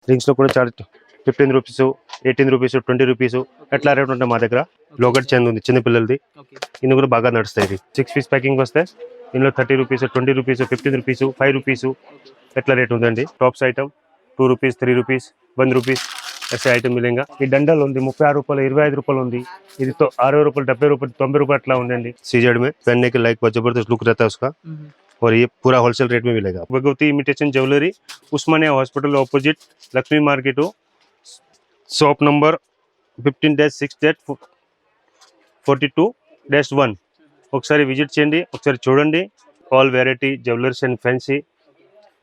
Rings లో కూడా చాలా 15 రూపీస్, 18 రూపీస్, 20 రూపీస్ ఎట్లా రేట్ ఉంటాయి మా దగ్గర. లోగట్ చైన్ ఉంది చిన్న పిల్లలది, ఇది కూడా బాగా నడుస్తాయి. ఇది 6 పీస్ ప్యాకింగ్ వస్తే ఇందులో 30 రూపీస్, 20 రూపీస్, 15 రూపీస్, 5 రూపీస్ ఎట్లా రేట్ ఉందండి. Tops item 2 rupees, 3 rupees, 1 rupees ऐसे आइटम मिलेगा. ఈ డండల్ ఉంది 36 రూపాయలు, 25 రూపాయలు ఉంది. ఇది तो 60 రూపాయలు, 70 రూపాయలు, 90 రూపాయలు అట్లా ఉందండి. सीजेड में पहनने के लायक बहुत जबरदस्त लुक रहता है उसका और ये पूरा होलसेल रेट में मिलेगा. Bhagwati imitation jewellery, Osmania hospital opposite, Lakshmi market, shop number 15-6-42-1. ఒకసారి విజిట్ చేయండి, ఒకసారి చూడండి. All variety jewellers and fancy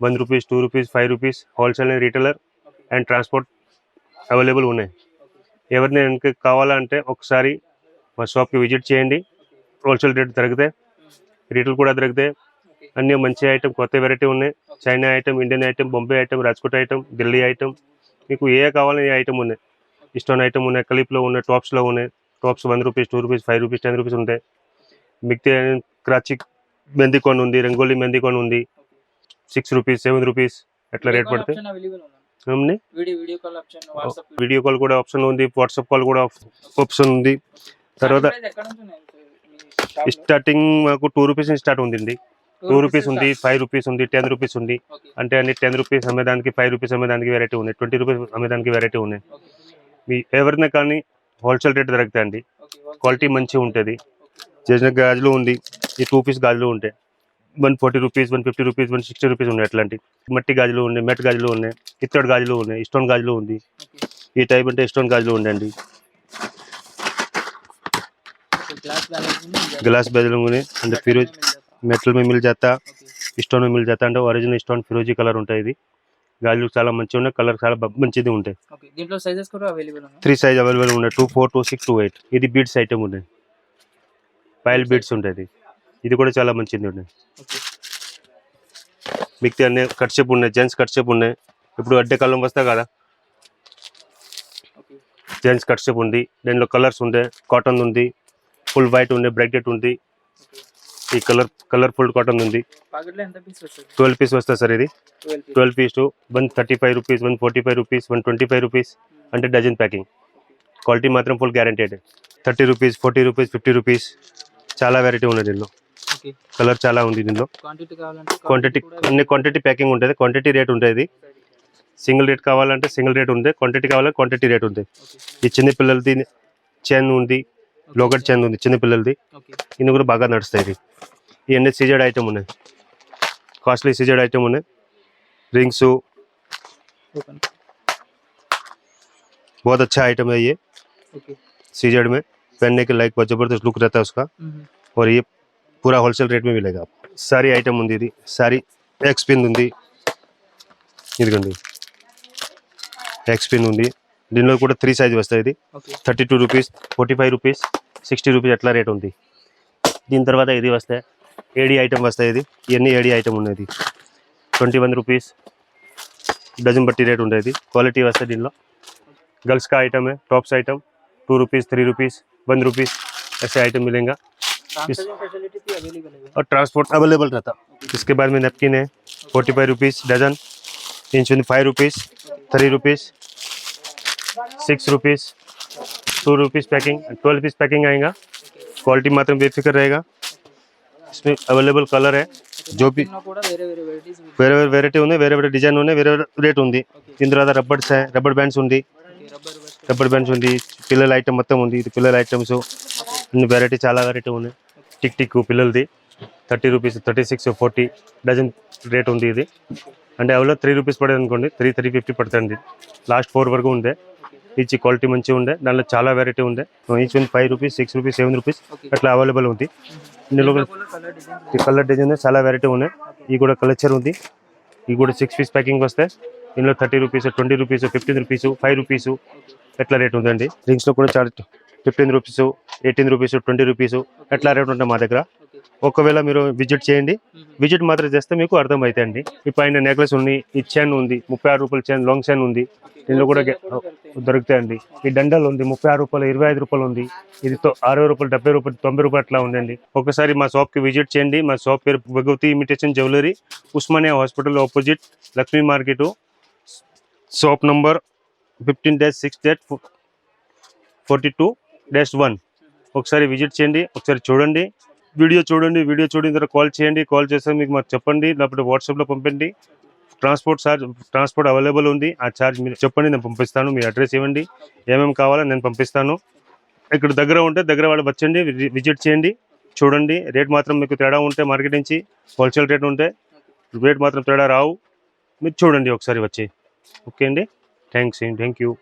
1 rupees, 2 rupees, 5 rupees wholesale and retailer and transport available ఉన్నాయి. ఎవరిని కావాలంటే ఒకసారి మా షాప్కి విజిట్ చేయండి. హోల్సేల్ రేట్ దొరుకుతాయి, రీటైల్ కూడా దొరుకుతాయి. అన్ని మంచి ఐటమ్, కొత్త వెరైటీ ఉన్నాయి. China item, Indian item, Bombay item, Rajkot item, Delhi item, మీకు ఏ కావాలని ఏ ఐటమ్ ఉన్నాయి. స్టోన్ ఐటమ్ ఉన్నాయి, క్లిప్లో ఉన్నాయి, టాప్స్లో ఉన్నాయి. Tops 1 rupees, 2 rupees, 5 rupees, 10 rupees ఉంటాయి. మిగతా క్రాచి మెహందీ కోన్ ఉంది, రంగోలీ మెహందీ కోన్ ఉంది, 6 రూపీస్, 7 రూపీస్ ఎట్లా రేట్ పడతాయి. వీడియో కాల్ కూడా ఆప్షన్ ఉంది, వాట్సాప్ కాల్ కూడా ఆప్షన్ ఉంది. తర్వాత స్టార్టింగ్ మాకు 2 రూపీస్ స్టార్ట్ ఉందండి. 2 రూపీస్ ఉంది, 5 రూపీస్ ఉంది, 10 రూపీస్ ఉంది. అంటే అన్ని 10 రూపీస్ అమ్మేదానికి, 5 రూపీస్ అమ్మేదానికి వెరైటీ ఉన్నాయి, 20 రూపీస్ అమ్మేదానికి వెరైటీ ఉన్నాయి. మీ ఎవరిని కానీ హోల్సేల్ రేట్ దొరుకుతాయండి, క్వాలిటీ మంచిగా ఉంటుంది. చేసిన గాజులు ఉంది, ఈ 2 పీస్ గాజులు ఉంటాయి 140 రూపీస్, 150 రూపీస్, 160 రూపీస్ ఉన్నాయి. అట్లాంటి మట్టి గాజులు ఉన్నాయి, మెట్ గాజులు ఉన్నాయి, ఇత్తడి గాజులు ఉన్నాయి, స్టోన్ గాజులు ఉంది. ఈ టైప్ అంటే స్టోన్ గాజులు ఉండండి, ग्लास बैजलों में అంటే ఫిరోజ్ మెటల్ में मिल जाता, స్టోన్ में मिल जाता. అంటే ఒరిజినల్ స్టోన్ ఫిరోజీ కలర్ ఉంటాయి. ఇది గాజులు చాలా మంచిగా ఉన్నాయి, కలర్ చాలా మంచిది ఉంటాయి. ఓకే, దీంట్లో సైజెస్ కూడా అవైలబుల్ ఉన్నాయి. 3 సైజ్ అవైలబుల్ ఉన్నాయి, 2, 4, 2, 6, 2, 8. ఇది బీడ్స్ ఐటమ్ ఉన్నాయి, పైల్ బీడ్స్ ఉంటాయి. ఇది కూడా చాలా మంచిది ఉన్నాయి. మిగతా అన్ని కట్ షేప్ ఉన్నాయి, జెంట్స్ కట్ షేప్ ఉన్నాయి. ఇప్పుడు అడ్డే కాలం వస్తా కదా, జెంట్స్ కట్ షేప్ ఉంది. దీంట్లో కలర్స్ ఉంటాయి, కాటన్ ఉంది, ఫుల్ వైట్ ఉంది, బ్రాకెట్ ఉంది. ఈ కలర్ఫుల్ కాటన్ ఉంది. 12 పీస్ వస్తుంది సార్. ఇది 12 పీస్ 135 రూపీస్, 145 రూపీస్, 125 రూపీస్ అంటే డజన్ ప్యాకింగ్. క్వాలిటీ మాత్రం full guaranteed. 30 rupees, 40 rupees, 50 rupees చాలా వెరైటీ ఉన్నాయి దీనిలో. కలర్ చాలా ఉంది దీనిలో. క్వాంటిటీ అన్ని క్వాంటిటీ ప్యాకింగ్ ఉంటుంది, క్వాంటిటీ రేట్ ఉంటుంది. సింగిల్ రేట్ కావాలంటే సింగిల్ రేట్ ఉంది, క్వాంటిటీ కావాలంటే క్వాంటిటీ రేట్ ఉంది. ఈ చిన్న పిల్లలది చైన్ ఉంది, లోగట్ చైన్ ఉంది చిన్న పిల్లలది, ఇది కూడా బాగా నడుస్తాయి. ఇది ఇవన్నీ सीजेड ఐటమ్ ఉన్నాయి, కాస్ట్లీ सीजेड ఐటమ్ ఉన్నాయి. रिंग्स बहुत अच्छा आइटम है ये, सीजेड में पहनने के लायक बहुत जबरदस्त लुक रहता है उसका और ये पूरा होलसेल रेट में मिलेगा आपको. सारी आइटम ఉంది, ఇది సారీ ఎక్స్ పిన్ ఉంది, ఇదిగోండి ఎక్స్ పిన్ ఉంది. దీనిలో కూడా 3 సైజ్ వస్తాయి. ఇది 32 రూపీస్, 45 రూపీస్, 60 రూపీస్ ఎట్లా రేట్ ఉంది. దీని తర్వాత ఇది వస్తాయి, ఏడీ ఐటమ్ వస్తాయి. ఇది ఇవన్నీ ఏడీ ఐటమ్ ఉన్నాయి. 21 రూపీస్ డజన్ బట్టి రేట్ ఉండేది. క్వాలిటీ వస్తాయి దీనిలో. गर्ल्स का आइटम है, tops item 2 rupees, 3 rupees, 1 rupees ऐसे आइटम मिलेगा. और ट्रांसपोर्ट अवेलेबल रहता. इसके बाद में नैपकिन है 45 rupees dozen, 5 rupees, 3 rupees, 6 rupees, 2 rupees packing, 12 piece packing आएगा. क्वालिटी मात्र बेफिक्र रहेगा. इसमें अवेलेबल कलर है, जो भी వేరే వేరే వెరైటీ ఉంది, వేరే వేరే డిజైన్ ఉన్నాయి, వేరే వేరే రేట్ ఉంది. దీని తర్వాత రబ్బర్స్ రబ్బర్ బ్యాండ్స్ ఉంది, రబ్బర్ బ్యాండ్స్ ఉంది, పిల్లల ఐటమ్ మొత్తం ఉంది. ఇది పిల్లల ఐటమ్స్ అన్ని వెరైటీ, చాలా వెరైటీ ఉన్నాయి. టిక్ టిక్ పిల్లలది 30 రూపీస్, 36, 40 డజన్ రేట్ ఉంది. ఇది అంటే అవలో 3 రూపీస్ పడేది అనుకోండి, 350 పడుతుంది. లాస్ట్ 4 వరకు ఉండే. ఈచ్ క్వాలిటీ మంచిగా ఉండే, దాంట్లో చాలా వెరైటీ ఉండే. ఈచ్ 5 రూపీస్, 6 రూపీస్, 7 రూపీస్ అట్లా అవైలబుల్ ఉంది. ఇందులో కలర్ డిజైన్ చాలా వెరైటీ ఉన్నాయి. ఈ కూడా కలెక్చర్ ఉంది. ఈ కూడా 6 పీస్ ప్యాకింగ్ వస్తాయి. ఇందులో 30 రూపీస్, 20 రూపీస్, 15 రూపీస్, 5 రూపీస్ ఎట్లా రేట్ ఉందండి. రింగ్స్లో కూడా చాలా 15 రూపీస్, 18 రూపీస్, 20 రూపీస్ ఎట్లా రేట్ ఉంటాయి మా దగ్గర. ఒకవేళ మీరు విజిట్ చేయండి, విజిట్ మాత్రం చేస్తే మీకు అర్థమవుతాయండి. ఈ పైన నెక్లెస్ ఉంది, ఈ చైన్ ఉంది 36 రూపాయల చైన్, లాంగ్ చైన్ ఉంది. దీనిలో కూడా దొరుకుతాయండి. ఈ డండల్ ఉంది 36 రూపాయలు, 25 రూపాయలు ఉంది. ఇది 60 రూపాయలు, 70 రూపాయలు, 90 రూపాయలు అట్లా ఉందండి. ఒకసారి మా షాప్కి విజిట్ చేయండి. మా షాప్ పేరు Bhagavathi imitation jewellery, Osmania hospital opposite, Lakshmi market, shop number 15-6-42-1 ఒకసారి విజిట్ చేయండి, ఒకసారి చూడండి, వీడియో చూడిన తర్వాత కాల్ చేయండి. కాల్ చేస్తే మీకు మాకు చెప్పండి, లేకపోతే వాట్సాప్లో పంపండి. ట్రాన్స్పోర్ట్ అవైలబుల్ ఉంది. ఆ ఛార్జ్ మీరు చెప్పండి, నేను పంపిస్తాను. మీ అడ్రస్ ఇవ్వండి, ఏమేమి కావాలో నేను పంపిస్తాను. ఇక్కడ దగ్గర ఉంటే దగ్గర వాళ్ళు వచ్చండి, విజిట్ చేయండి, చూడండి. రేట్ మాత్రం మీకు తేడా ఉంటే మార్కెట్ నుంచి హోల్సేల్ రేట్ ఉంటే రేట్ మాత్రం తేడా రావు. మీరు చూడండి ఒకసారి వచ్చి. ఓకే అండి, థ్యాంక్ యూ.